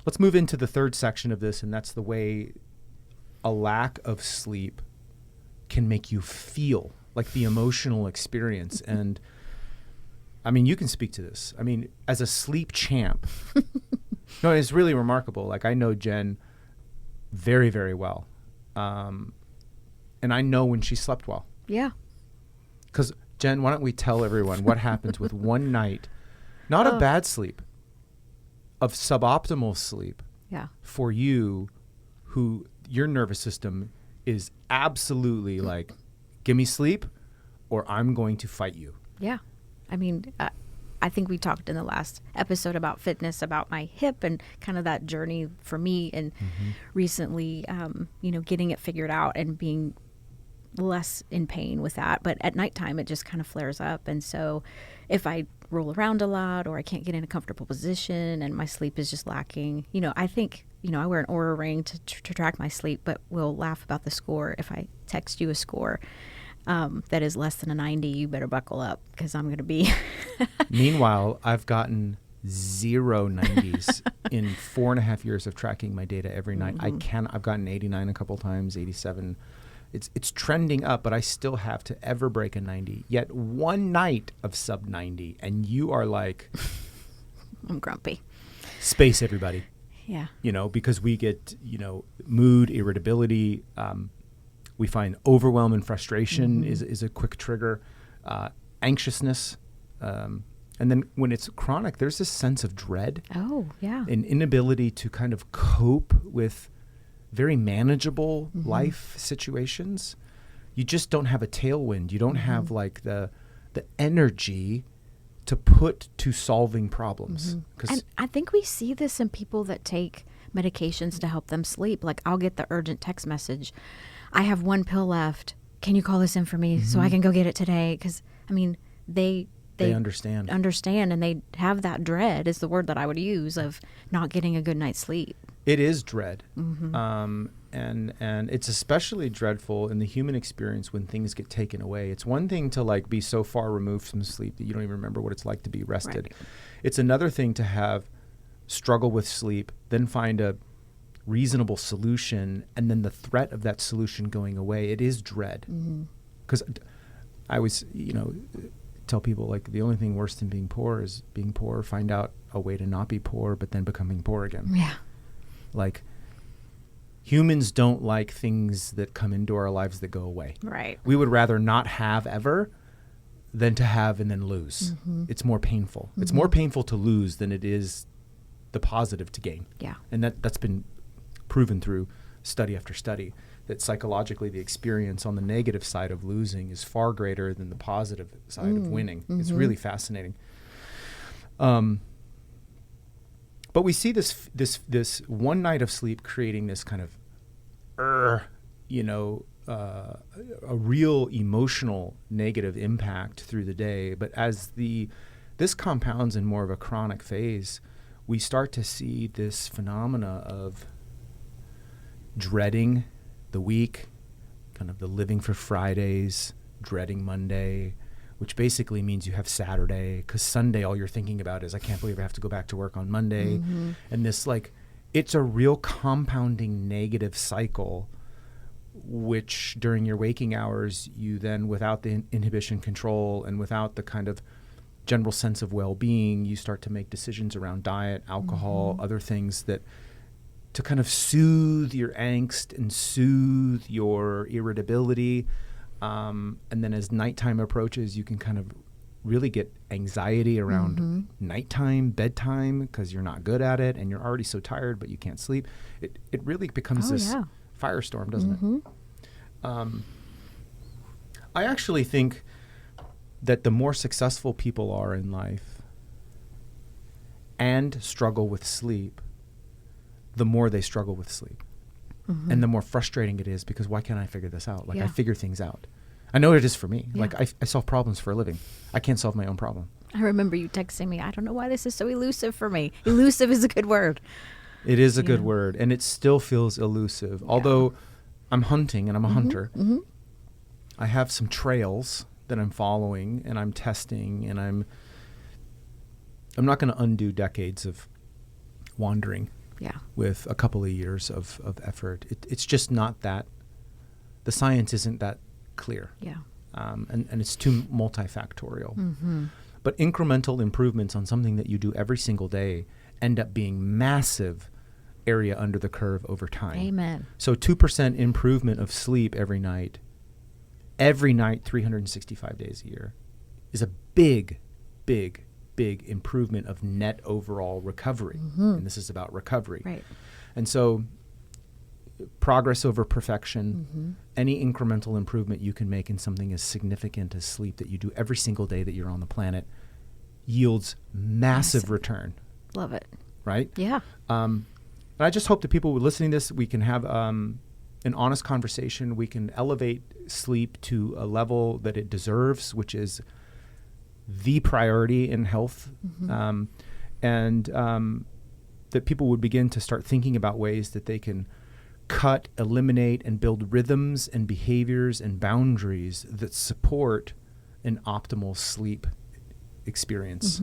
Let's move into the third section of this, and that's the way a lack of sleep can make you feel, like the emotional experience. And I mean, you can speak to this. I mean, as a sleep champ, no, it's really remarkable. Like, I know Jen very, very well. And I know when she slept well. Yeah. Because, Jen, why don't we tell everyone what happens with one night, not of bad sleep, of suboptimal sleep for you, who your nervous system is absolutely like, give me sleep or I'm going to fight you. Yeah. I mean, I think we talked in the last episode about fitness, about my hip and kind of that journey for me. And recently, getting it figured out and being less in pain with that. But at nighttime, it just kind of flares up. And so if I roll around a lot or I can't get in a comfortable position and my sleep is just lacking, I think, I wear an Oura ring to track my sleep, but we'll laugh about the score. If I text you a score that is less than a 90, you better buckle up because I'm going to be. Meanwhile, I've gotten 0 90s in 4.5 years of tracking my data every night. I've gotten 89 a couple times, 87. It's trending up, but I still have to ever break a 90. Yet one night of sub 90, and you are like, I'm grumpy. Space, everybody. Yeah. Because we get, mood, irritability. We find overwhelm and frustration is a quick trigger. Anxiousness. And then when it's chronic, there's this sense of dread. Oh, yeah. An inability to kind of cope with very manageable life situations. You just don't have a tailwind. You don't have like the energy to put to solving problems. And I think we see this in people that take medications to help them sleep. Like, I'll get the urgent text message, I have 1 pill left. Can you call this in for me so I can go get it today? Because, I mean, they understand and they have that dread is the word that I would use of not getting a good night's sleep. It is dread. And it's especially dreadful in the human experience when things get taken away. It's one thing to like be so far removed from sleep that you don't even remember what it's like to be rested. Right. It's another thing to have struggle with sleep, then find a reasonable solution, and then the threat of that solution going away. It is dread. Because I always, tell people, like, the only thing worse than being poor is being poor, find out a way to not be poor, but then becoming poor again. Yeah. Like, humans don't like things that come into our lives that go away. Right. We would rather not have ever than to have and then lose. It's more painful. It's more painful to lose than it is the positive to gain. Yeah. And that's been proven through study after study, that psychologically the experience on the negative side of losing is far greater than the positive side of winning. It's really fascinating. But we see this one night of sleep creating this kind of, a real emotional negative impact through the day. But as this compounds in more of a chronic phase, we start to see this phenomena of dreading the week, kind of the living for Fridays, dreading Monday, which basically means you have Saturday, because Sunday all you're thinking about is, I can't believe I have to go back to work on Monday. And this, like, it's a real compounding negative cycle, which during your waking hours, you then, without the inhibition control and without the kind of general sense of well-being, you start to make decisions around diet, alcohol, other things that to kind of soothe your angst and soothe your irritability. And then as nighttime approaches, you can kind of really get anxiety around nighttime, bedtime, because you're not good at it and you're already so tired, but you can't sleep. It really becomes this firestorm, doesn't it? I actually think that the more successful people are in life and struggle with sleep, the more they struggle with sleep. And the more frustrating it is, because why can't I figure this out? Like, I figure things out. I know it is for me. Like, I solve problems for a living. I can't solve my own problem. I remember you texting me, I don't know why this is so elusive for me. Elusive is a good word. It is a good word, and it still feels elusive. Although I'm hunting, and I'm a hunter. I have some trails that I'm following, and I'm testing, and I'm not going to undo decades of wandering. Yeah. with a couple of years of effort. It's just not that, the science isn't that clear. Yeah. And it's too multifactorial. But incremental improvements on something that you do every single day end up being massive area under the curve over time. Amen. So 2% improvement of sleep every night, 365 days a year, is a big, big, big improvement of net overall recovery. And this is about recovery. Right. And so progress over perfection, any incremental improvement you can make in something as significant as sleep that you do every single day that you're on the planet yields massive return. Love it. Right? Yeah. And I just hope that people who are listening to this, we can have an honest conversation. We can elevate sleep to a level that it deserves, which is the priority in health. And that people would begin to start thinking about ways that they can cut, eliminate, and build rhythms and behaviors and boundaries that support an optimal sleep experience.